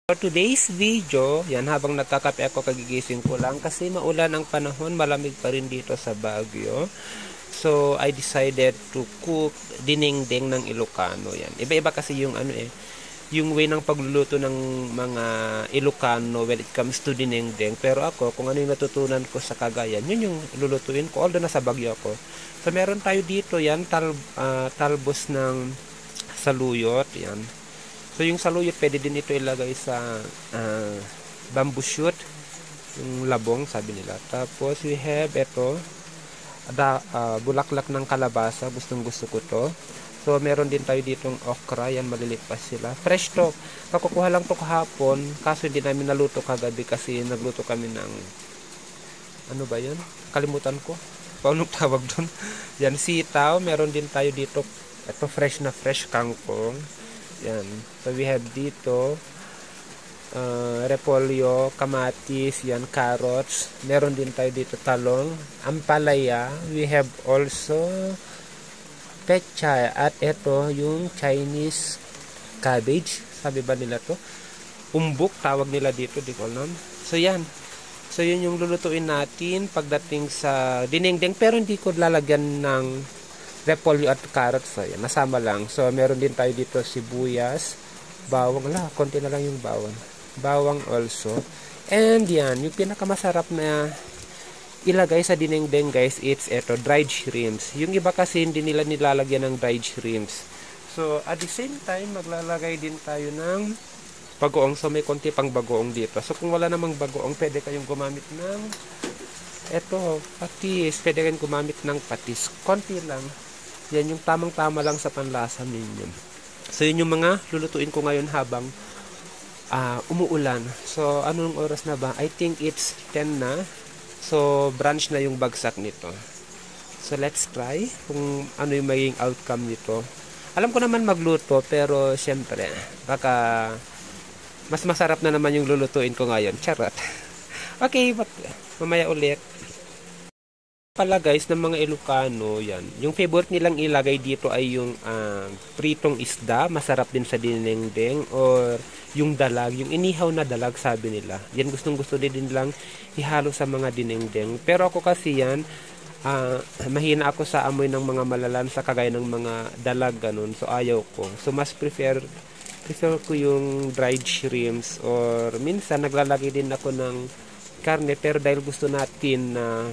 For today's video, yan habang nagkakape ako, kagigising ko lang kasi maulan ang panahon, malamig pa rin dito sa Baguio. So I decided to cook dinengdeng ng Ilocano yan. Iba-iba kasi yung yung way ng pagluluto ng mga Ilocano when it comes to dinengdeng. Pero ako, kung ano yung natutunan ko sa Cagayan, yun yung lulutuin ko although nasa Baguio ako. So meron tayo dito yan, talbos ng saluyot yan. So yung saluyot, pwede din ito ilagay sa bamboo shoot, yung labong, sabi nila. Tapos we have ito, bulaklak ng kalabasa, gustong gusto ko to. So meron din tayo ditong okra, yan maliliit pa sila. Fresh to, kakukuha lang to kahapon, kaso hindi namin naluto kagabi kasi nagluto kami ng, ano ba yan? Kalimutan ko, paano tawag doon? Yan, sitaw, meron din tayo dito, ito fresh na fresh kangkong. Yan. So we have dito repolyo, kamatis, yan, carrots. Meron din tayo dito talong, ampalaya. We have also pechay at ito yung Chinese cabbage. Sabi ba nila to? Umbok tawag nila dito, di ko alam. So yan. So yun yung lulutuin natin pagdating sa dinengdeng, pero hindi ko lalagyan ng repolyo at carrots. So, yan, nasama lang. So, meron din tayo dito sibuyas, bawang. Konti na lang yung bawang. Bawang also. And yan, yung pinakamasarap na ilagay sa dinengdeng, guys, it's eto, dried shrimps. Yung iba kasi hindi nila nilalagyan ng dried shrimps. So, at the same time, maglalagay din tayo ng bagoong. So, may konti pang bagoong dito. So, kung wala namang bagoong, pwede kayong gumamit ng eto, patis. Pwede kayong gumamit ng patis. Konti lang. Yan yung tamang-tama lang sa panlasa ninyo. So, yun yung mga lulutuin ko ngayon habang umuulan. So, anong oras na ba? I think it's 10 na. So, brunch na yung bagsak nito. So, let's try kung ano yung magiging outcome nito. Alam ko naman magluto, pero syempre, baka mas masarap na naman yung lulutuin ko ngayon. Charot. Okay, but mamaya ulit. Pala guys, ng mga Ilocano, yan. Yung favorite nilang ilagay dito ay yung pritong isda, masarap din sa dinengdeng, or yung dalag, yung inihaw na dalag, sabi nila. Yan gustong gusto din lang ihalo sa mga dinengdeng. Pero ako kasi yan, mahina ako sa amoy ng mga malalansa kagaya ng mga dalag, ganun. So ayaw ko. So mas prefer ko yung dried shrimps, or minsan naglalagay din ako ng karne, pero dahil gusto natin na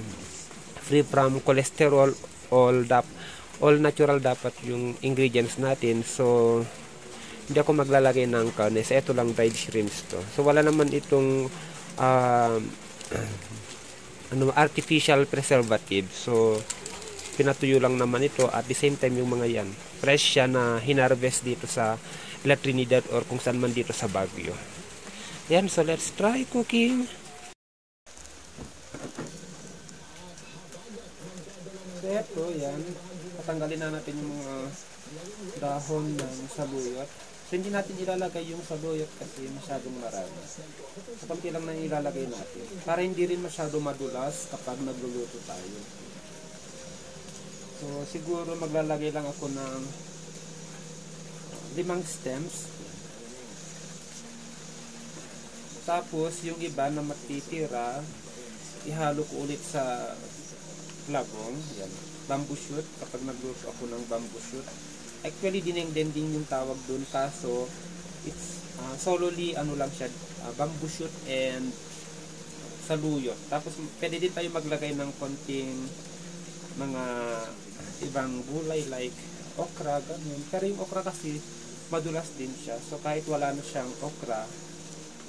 free from cholesterol, all natural dapat yung ingredients natin. So hindi ako maglalagay ng karne. So ito lang dried shrimps to. So wala naman itong artificial preservative. So pinatuyo lang naman ito. At the same time yung mga yan, fresh siya na hinarvest dito sa La Trinidad or kung saan man dito sa Baguio. Yan, so let's try cooking. So ito, yan, patanggalin na natin yung mga dahon ng saluyot. So hindi natin ilalagay yung saluyot kasi masyadong marami. So konti lang na ilalagay natin para hindi rin masyado madulas kapag nagluluto tayo. So siguro maglalagay lang ako ng 5 stems. Tapos yung iba na matitira, ihalo ko ulit sa labong, yan, bamboo shoot, kapag nagluto ako ng bamboo shoot. Actually, dinengdeng din yung tawag dun, kaso it's solely, ano lang siya, bamboo shoot and saluyot. Tapos, pwede din tayo maglagay ng konting mga ibang gulay like okra, ganun. Pero yung okra kasi, madulas din siya. So, kahit wala na siyang okra,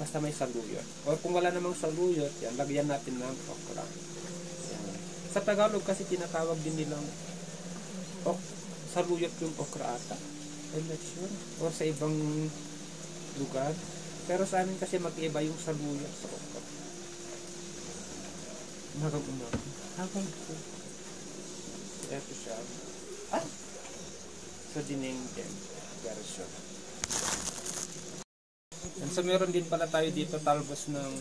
basta may saluyot. O kung wala namang saluyot, yan, lagyan natin ng okra. Sa Tagalog kasi tinatawag din nilang saluyot yung okra ata. I'm not sure. Or sa ibang lugar. Pero sa amin kasi mag-iba yung saluyot sa okra. Umagang-umagang. Habang ko. Ito siya. So dinengdeng version. And so meron din pala tayo dito talbos ng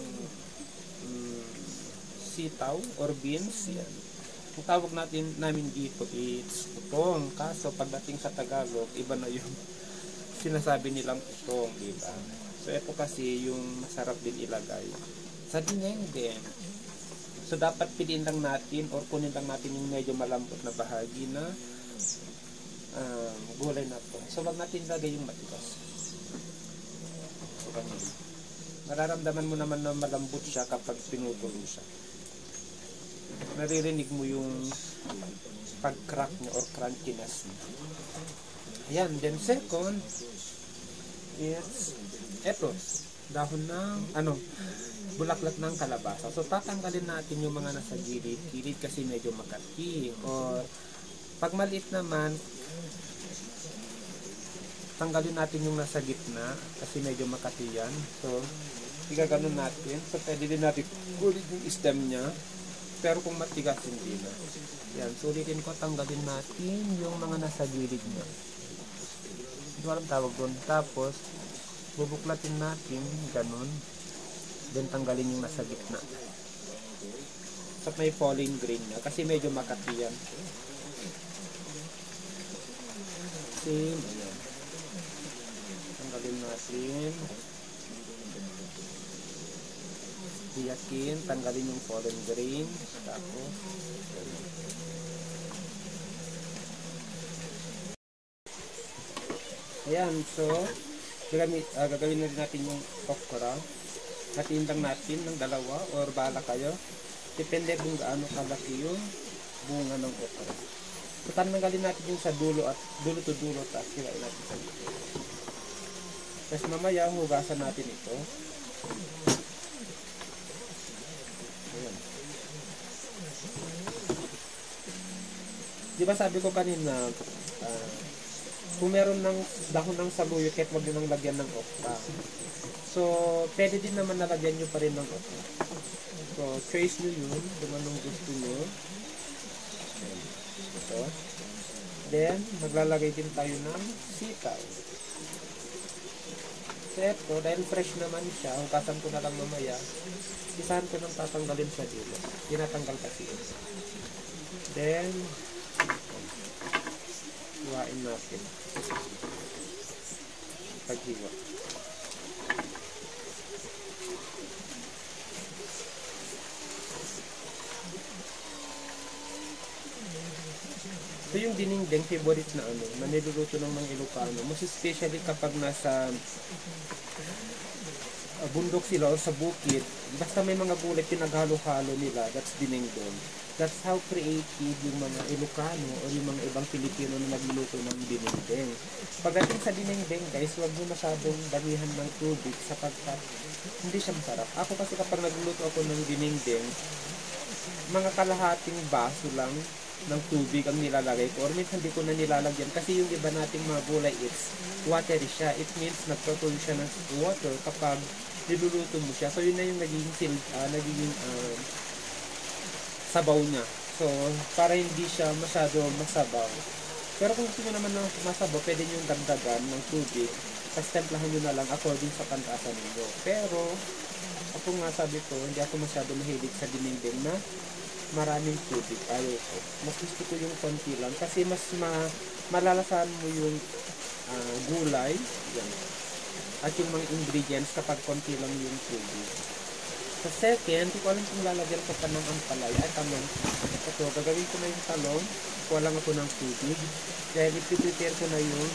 sitaw or beans. Yan. Ang tawag namin dito is utong. Kaso pagdating sa Tagalog, iba na yung sinasabi nilang utong, diba? So, ito kasi yung masarap din ilagay sa dinengdeng. So, dapat piliin lang natin or kunin lang natin yung medyo malambot na bahagi na gulay na to. So, wag natin lagay yung matigas. So, ganyan. Mararamdaman mo naman na malambot siya kapag pinutulo siya. Naririnig mo yung pag-crack niya or crunchiness niya. Ayan. Then, second is eto, dahon ng bulaklak ng kalabasa. So tatanggalin natin yung mga nasa gilid kasi medyo makati, or pag maliit naman tanggalin natin yung nasa gitna kasi medyo makati yan. So igaganon natin. So pwede din natin kunin yung stem niya, pero kung matigas hindi na. Yan, so ulitin ko, tanggalin natin yung mga nasa gilid niya. Hindi ko alam tawag doon. Tapos bubuklatin natin, ganun. Then tanggalin yung nasa gitna. So may falling grain na kasi medyo makati yan. Same, ayan. Tanggalin natin. Hiyakin, tanggalin yung fallen grain. Tapos, ayan, so gagawin na rin natin yung okra. Hatiin lang natin ng dalawa or bala kayo. Depende kung gaano kalaki yung bunga ng okra. So tanggalin natin yung sa dulo at dulo to dulo, tapos hilain natin sa dito. Tapos mamaya hugasan natin ito. Ayan. Di ba sabi ko kanina, kung meron ng dahon ng saluyot, kahit wag nyo nang lagyan ng okra. So, pwede din naman nalagyan nyo pa rin ng okra. So, choice nyo yun, kung anong gusto nyo. Ito. Then, maglalagay din tayo ng sitaw. So, ito, dahil fresh naman siya, hugasan ko na lang mamaya, isahan ko nang tatanggalin sa dilo. Tinatanggal kasi ito. Then, hiwain natin. Paghiwa. Ito yung dinengdeng, favorite na na niluluto ng mga Ilocano. Mas especially kapag nasa bundok sila o sa bukid, basta may mga gulay pinaghalo-halo nila, that's dinengdeng. That's how creative yung mga Ilocano o yung mga ibang Pilipino na nagluluto ng dinengdeng. Pagdating sa dinengdeng, guys, huwag nyo masyadong damihan ng tubig sapagkat hindi siya masarap. Ako kasi kapag nagluluto ako ng dinengdeng, mga kalahating baso lang ng tubig ang nilalagay ko, or minsan hindi ko na nilalagyan kasi yung iba nating mga gulay, it's watery siya. It means nagproduce siya ng water kapag niluluto mo siya. So yun na yung nagiging sabaw niya. So para hindi siya masyado masabaw. Pero kung gusto nyo naman ng masabaw, pwede nyo dagdagan ng tubig, tapos templahan nyo na lang according sa pantasan niyo. Pero ako nga sabi ko, hindi ako masyado mahilig sa dinengdeng na maraming tubig. Ayaw ko. Mas gusto ko yung konti lang kasi mas malalasahan mo yung gulay. Yan. At yung mga ingredients kapag konti lang yung tubig. Sa second, hindi ko alam kung lalagyan ko pa ng ampalaya. Ay, talong. Ito, gagawin ko na yung talong. Kuha lang ako ng tubig. Dahil ipiprepare ko na yung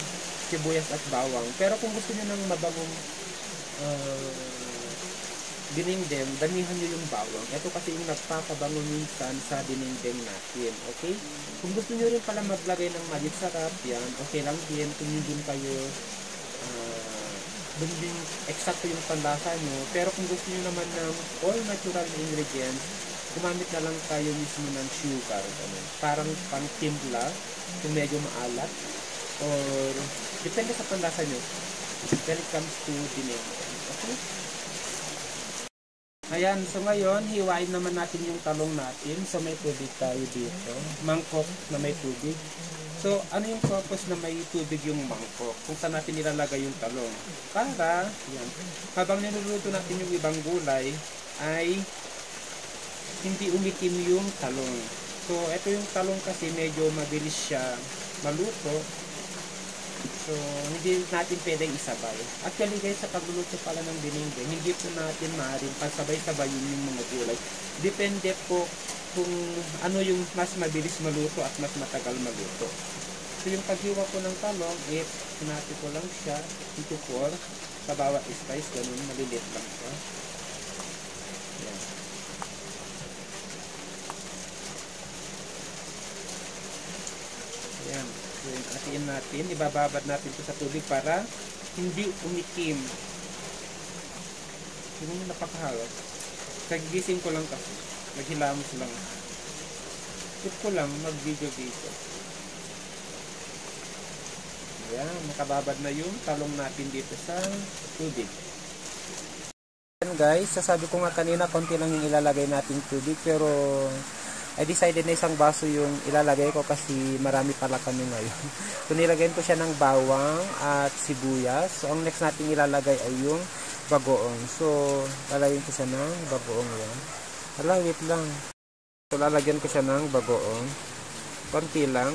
sibuyas at bawang. Pero kung gusto nyo ng mabagong dinengdeng, damihan nyo yung bawang. Ito kasi yung nagpapabango minsan sa dinengdeng natin. Okay? Kung gusto nyo rin pala maglagay ng magic sarap, yan, okay lang din. Kung yun din kayo, dun din eksakto yung panlasa nyo. Pero kung gusto nyo naman ng all natural ingredients, gumamit na lang tayo mismo ng sugar. Ganun. Parang pang timpla, kung medyo maalat. Or, depende sa panlasa nyo when it comes to dinengdeng. Okay? Ayan, so ngayon, hiwain naman natin yung talong natin. So may tubig tayo dito. Mangkok na may tubig. So, ano yung purpose na may tubig yung mangkok? Kung saan natin nilalagay yung talong? Para, yan, habang niluluto natin yung ibang gulay, ay hindi umitim yung talong. So, ito yung talong kasi medyo mabilis siya maluto. So, hindi natin pwedeng isabay. Actually guys, sa pagluluto pala ng dinding, hindi po natin maaaring pasabay-sabayin yung mga gulay. Depende po kung ano yung mas mabilis maluto at mas matagal maluto. So, yung paghiwa ko ng talong, sinati ko lang siya into 4 sa bawat spice, ganun, maliliit lang siya. Yan. Ayan. So, atiin natin. Ibababad natin ito sa tubig para hindi umitim. Yung napakahalos. Kagigising ko lang kasi. Naghilamos lang. Tip ko lang mag-video dito. Ayan. Nakababad na yung talong natin dito sa tubig. Ayan guys. Sasabi ko nga kanina, konti lang yung ilalagay natin tubig. Pero I decided na isang baso yung ilalagay ko kasi marami pala kami ngayon. So nilagyan ko siya ng bawang at sibuyas. So ang next natin ilalagay ay yung bagoong. So lalagyan ko siya ng bagoong yan. Hala, wait lang. So lalagyan ko siya ng bagoong. Konti lang.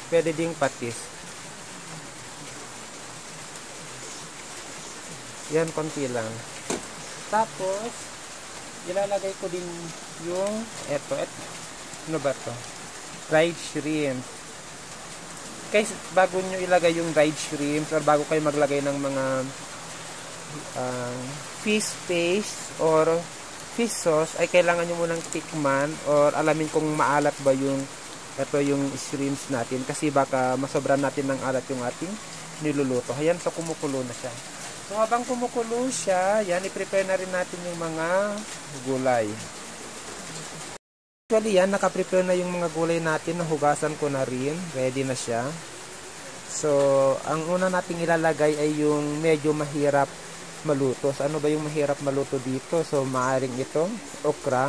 Pwede ding patis. Yan, konti lang. Tapos ilalagay ko din yung eto. Ano ba to? Dried shrimp. Guys, bago nyo ilagay yung dried shrimp or bago kayo maglagay ng mga fish paste or fish sauce, ay kailangan nyo munang tikman or alamin kung maalat ba yung shrimps natin kasi baka masobran natin ng alat yung ating niluluto. Ayan, so kumukulo na siya. So habang kumukulo siya, yan, i-prepare na rin natin yung mga gulay. Actually yan, nakaprepare na yung mga gulay natin, nahugasan ko na rin, ready na siya. So, ang una nating ilalagay ay yung medyo mahirap maluto. So, ano ba yung mahirap maluto dito? So, maaaring ito, okra.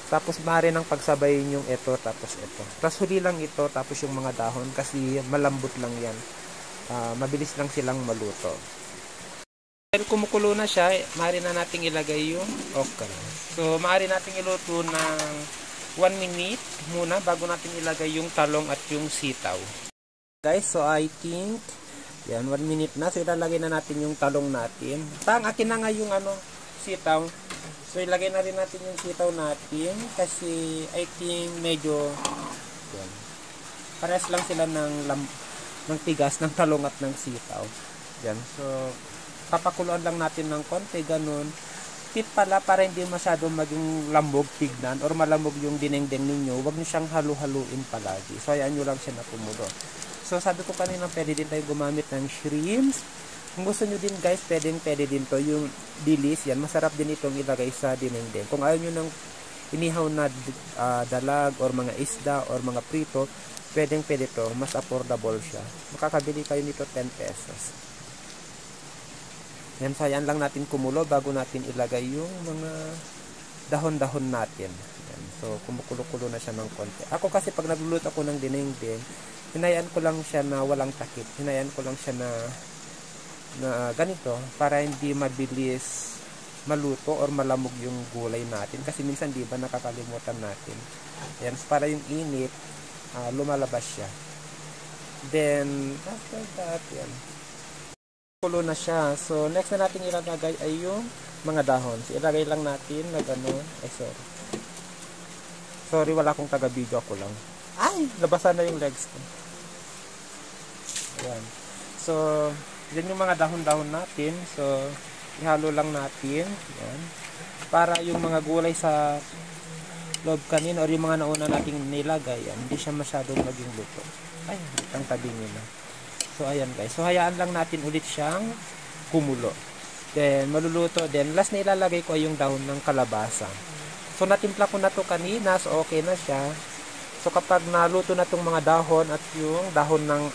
Tapos, maaaring ang pagsabayin yung ito, tapos ito. Tapos, huli lang ito, tapos yung mga dahon, kasi malambot lang yan. Mabilis lang silang maluto. Dahil kumukulo na siya, maaari na nating ilagay yung okra. So, maaari nating iluto ng 1 minute muna bago natin ilagay yung talong at yung sitaw. Guys, so I think, yan, 1 minute na. So, ilalagay na natin yung talong natin. Akin na nga yung sitaw. So, ilagay na rin natin yung sitaw natin kasi I think medyo, yan, pares lang sila ng tigas ng talong at ng sitaw. Yan, so, papakuluan lang natin ng konti, ganun. Tip pala para hindi masyadong maging lambog tignan or malambog yung dinengdeng ninyo, huwag nyo siyang halu-haluin palagi. So, ayan nyo lang siya na kumulo. So, sabi ko kanina, pwede din tayo gumamit ng shrimps. Kung gusto nyo din guys, pwede din to. Yung dilis, yan, masarap din itong ilagay sa dinengdeng. Kung ayaw nyo ng inihaw na dalag or mga isda or mga prito, pwede to. Mas affordable siya. Makakabili kayo nito 10 pesos. Yan, sayan lang natin kumulo bago natin ilagay yung mga dahon-dahon natin. Yan, so, kumukulo-kulo na siya ng konti. Ako kasi pag nagluluto ako ng dinengdeng, hinayaan ko lang siya na walang takip. Hinayaan ko lang siya na ganito para hindi mabilis maluto or malamog yung gulay natin. Kasi minsan, di ba, nakakalimutan natin. Yan, para yung init, lumalabas siya. Then, after that, yan. Kulo na siya. So, next na natin ilalagay ay yung mga dahon. So, ilagay lang natin na gano'n. Ay, sorry. Sorry, wala akong taga-video, ako lang. Ay! Labasan na yung legs ko. Ayan. So, yan yung mga dahon-dahon natin. So, ihalo lang natin. Ayan. Para yung mga gulay sa loob kanina or yung mga nauna nating nilagay, yan, hindi siya masyadong maging luto. Ay, ang tabi nila. So, ayan guys. So, hayaan lang natin ulit siyang kumulo. Then, maluluto. Then, last na ilalagay ko ay yung dahon ng kalabasa. So, natimpla ko na to kanina. So, okay na siya. So, kapag naluto na tong mga dahon at yung dahon ng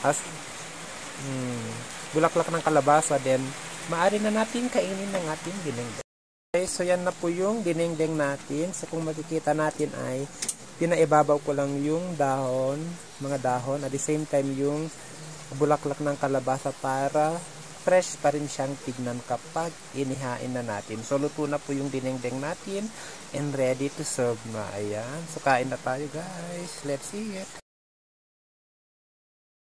bulaklak ng kalabasa, then, maaari na natin kainin ng ating dinengdeng. Okay, so yan na po yung dinengdeng natin. So, kung makikita natin ay pinaibabaw ko lang yung dahon, mga dahon. At the same time, yung bulaklak ng kalabasa para fresh pa rin siyang tignan kapag inihain na natin. So, luto na po yung dinengdeng natin and ready to serve na. Ayan. So, kain na tayo guys. Let's see it.